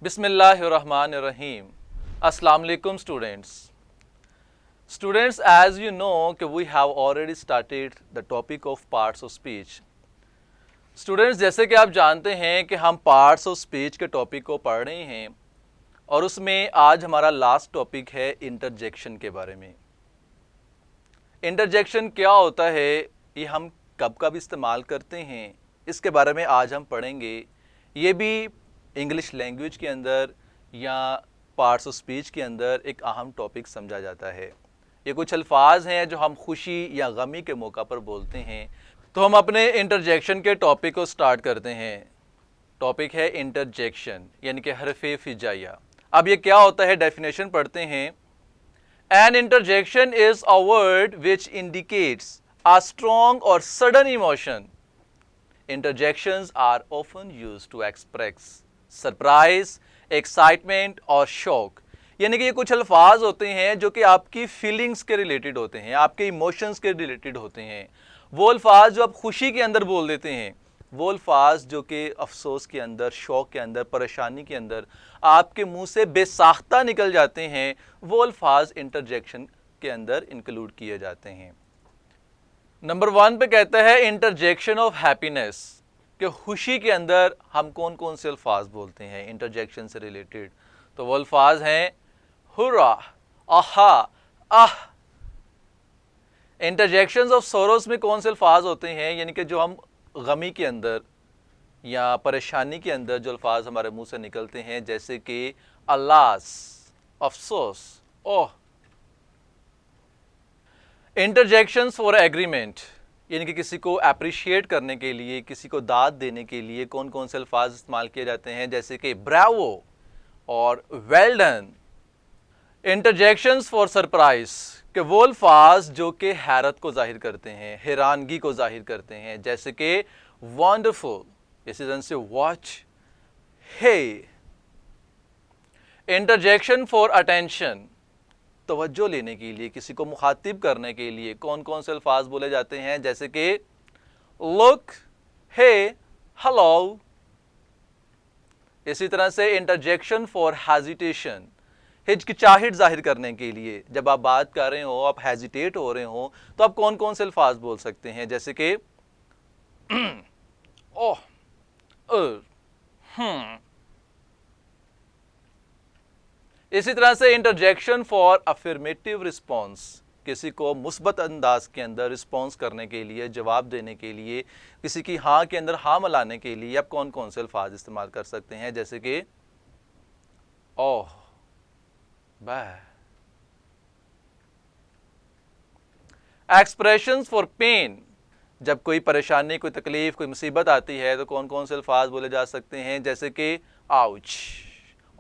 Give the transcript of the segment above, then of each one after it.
Bismillahirrahmanirrahim. Assalamu alaikum students. Students, as you know we have already started the topic of parts of speech. Students, जैसे कि आप जानते हैं कि हम parts of speech के टॉपिक को पढ़ रहे हैं और उसमें आज हमारा लास्ट टॉपिक है इंटरजेक्शन के बारे में। इंटरजेक्शन क्या होता है, ये हम कब कब इस्तेमाल करते हैं, इसके बारे में आज हम पढ़ेंगे। ये भी इंग्लिश लैंग्वेज के अंदर या पार्ट्स ऑफ स्पीच के अंदर एक अहम टॉपिक समझा जाता है। ये कुछ अल्फाज हैं जो हम खुशी या गमी के मौका पर बोलते हैं। तो हम अपने इंटरजेक्शन के टॉपिक को स्टार्ट करते हैं। टॉपिक है इंटरजेक्शन यानी कि हरफ़े फिजाइया। अब ये क्या होता है, डेफिनेशन पढ़ते हैं। An interjection is a word which indicates a strong or sudden emotion. Interjections are often used to express surprise, excitement और shock. यानी कि ये कुछ अल्फाज होते हैं जो कि आपकी फीलिंग्स के रिलेटेड होते हैं, आपके इमोशंस के रिलेटेड होते हैं। वो अल्फाज जो आप खुशी के अंदर बोल देते हैं, वो अल्फाज जो कि अफसोस के अंदर, शौक के अंदर, परेशानी के अंदर आपके मुंह से बेसाख्ता निकल जाते हैं, वो अल्फाज इंटरजेक्शन के अंदर इंक्लूड किए जाते हैं। नंबर 1 पे कहता है इंटरजेक्शन ऑफ हैप्पीनेस, कि खुशी के अंदर हम कौन कौन से अल्फाज बोलते हैं इंटरजेक्शन से रिलेटेड। तो वो अल्फाज हैं हुर्रा, आहा, आह। इंटरजेक्शंस ऑफ सोरोस में कौन से अल्फाज होते हैं, यानी कि जो हम गमी के अंदर या परेशानी के अंदर जो अल्फाज हमारे मुंह से निकलते हैं, जैसे कि अल्लास, अफसोस, ओह। इंटरजेक्शंस फॉर एग्रीमेंट, यानी कि किसी को अप्रिशिएट करने के लिए, किसी को दाद देने के लिए कौन कौन से अल्फाज इस्तेमाल किए जाते हैं, जैसे कि ब्रावो और well done. Interjections for surprise, कि वो अल्फाज जो कि हैरत को जाहिर करते हैं, हैरानगी को जाहिर करते हैं, जैसे कि वंडरफुल, इसी तरह से watch, hey. Interjection for attention, तवज्जो लेने के लिए, किसी को मुखातिब करने के लिए कौन कौन से अल्फाज बोले जाते हैं, जैसे कि लुक, हे, हेलो। इसी तरह से इंटरजेक्शन फॉर हेजिटेशन, हिचकिचाहट जाहिर करने के लिए, जब आप बात कर रहे हो, आप हेजिटेट हो रहे हो, तो आप कौन कौन से अल्फाज बोल सकते हैं, जैसे कि ओह, इसी तरह से इंटरजेक्शन फॉर अफर्मेटिव रिस्पॉन्स, किसी को मुस्बत अंदाज के अंदर रिस्पॉन्स करने के लिए, जवाब देने के लिए, किसी की हाँ के अंदर हाँ मिलाने के लिए आप कौन कौन से अल्फाज इस्तेमाल कर सकते हैं, जैसे कि ओह, बाय। एक्सप्रेशंस फॉर पेन, जब कोई परेशानी, कोई तकलीफ, कोई मुसीबत आती है तो कौन कौन से अल्फाज बोले जा सकते हैं, जैसे कि ouch,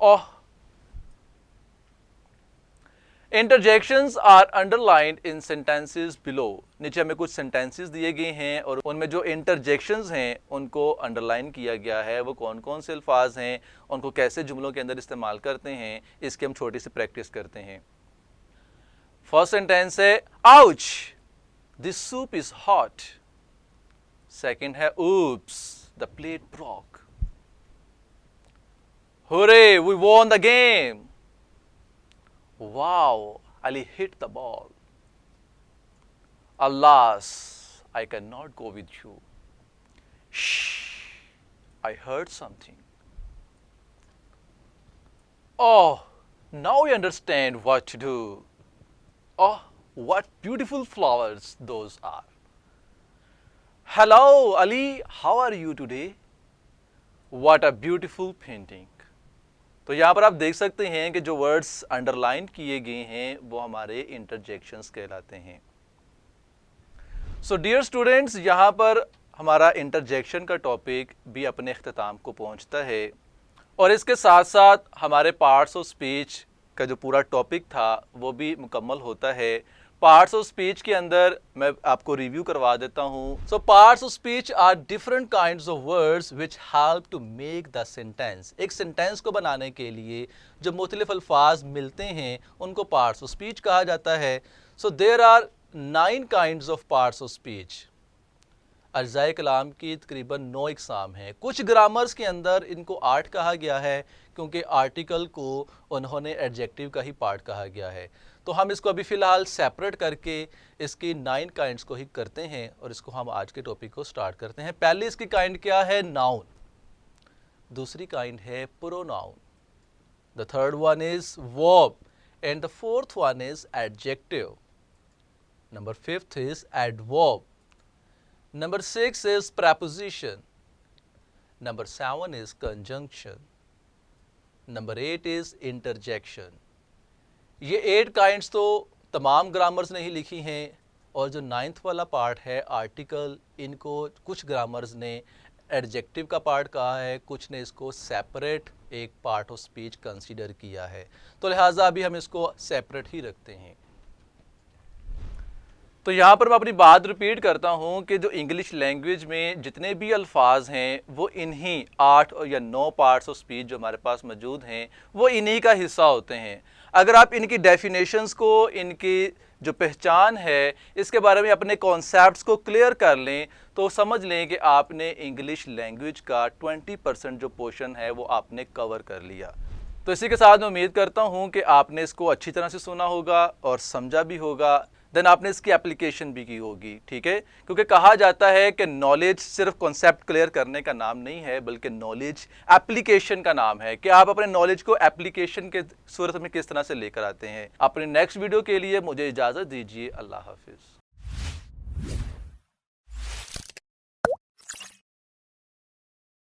oh. Interjections are underlined in sentences below, नीचे हमें कुछ सेंटेंसेस दिए गए हैं और उनमें जो इंटरजेक्शंस हैं उनको अंडरलाइन किया गया है। वो कौन कौन से अल्फाज हैं, उनको कैसे जुमलों के अंदर इस्तेमाल करते हैं, इसकी हम छोटी सी प्रैक्टिस करते हैं। फर्स्ट सेंटेंस है ouch, this soup is hot. Second है oops, the plate broke. Hooray, we won the game. Wow, Ali hit the ball. Alas, I cannot go with you. Shh, I heard something. Oh, now I understand what to do. Oh, what beautiful flowers those are. Hello, Ali, how are you today? What a beautiful painting. तो यहाँ पर आप देख सकते हैं कि जो words underline किए गए हैं वो हमारे इंटरजेक्शंस कहलाते हैं। सो डियर स्टूडेंट्स, यहाँ पर हमारा इंटरजेक्शन का टॉपिक भी अपने इख्तिताम को पहुँचता है और इसके साथ साथ हमारे पार्ट्स ऑफ स्पीच का जो पूरा टॉपिक था वो भी मुकम्मल होता है। पार्ट्स ऑफ स्पीच के अंदर मैं आपको रिव्यू करवा देता हूँ। So parts of speech are different kinds of words which help to make the sentence. एक सेंटेंस को बनाने के लिए जो मुख्तलिफ अल्फाज मिलते हैं उनको पार्ट्स ऑफ स्पीच कहा जाता है। So there are 9 kinds of parts of speech. اجزائے کلام کی تقریباً 9 اقسام ہیں. کچھ گرامرز کے اندر ان کو آرٹ کہا گیا ہے کیونکہ آرٹیکل کو انہوں نے ایڈجیکٹیو کا ہی پارٹ کہا گیا ہے. تو ہم اس کو ابھی فی الحال سیپریٹ کر کے اس کی 9 کائنڈز کو ہی کرتے ہیں اور اس کو ہم آج کے ٹاپک کو سٹارٹ کرتے ہیں. پہلی اس کی کائنڈ کیا ہے؟ ناؤن. دوسری کائنڈ ہے pronoun. The third one is verb and the fourth one is adjective. Number 5th is adverb. Number 6 is preposition. Number 7 is conjunction. Number 8 is interjection. یہ 8 kinds تو تمام گرامرز نے ہی لکھی ہیں اور جو 9th والا پارٹ ہے آرٹیکل، ان کو کچھ گرامرز نے ایڈجیکٹیو کا پارٹ کہا ہے، کچھ نے اس کو سیپریٹ ایک پارٹ آف سپیچ کنسیڈر کیا ہے. تو لہٰذا ابھی ہم اس کو سیپریٹ ہی رکھتے ہیں. تو یہاں پر میں اپنی بات ریپیٹ کرتا ہوں کہ جو انگلش لینگویج میں جتنے بھی الفاظ ہیں وہ انہی 8 یا 9 پارٹس آف سپیچ جو ہمارے پاس موجود ہیں وہ انہی کا حصہ ہوتے ہیں. اگر آپ ان کی ڈیفینیشنز کو، ان کی جو پہچان ہے، اس کے بارے میں اپنے کانسیپٹس کو کلیئر کر لیں تو سمجھ لیں کہ آپ نے انگلش لینگویج کا 20% جو پورشن ہے وہ آپ نے کور کر لیا. تو اسی کے ساتھ میں امید کرتا ہوں کہ آپ نے اس کو اچھی طرح سے سنا ہوگا اور سمجھا بھی ہوگا، دین آپ نے اس کی اپلیکیشن بھی کی ہوگی. ٹھیک ہے، کیونکہ کہا جاتا ہے کہ نالج صرف کنسیپٹ کلیئر کرنے کا نام نہیں ہے بلکہ نالج اپلیکیشن کا نام ہے، کہ آپ اپنے نالج کو اپلیکیشن کے صورت میں کس طرح سے لے کر آتے ہیں. اپنے نیکسٹ ویڈیو کے لیے مجھے اجازت دیجیے. اللہ حافظ.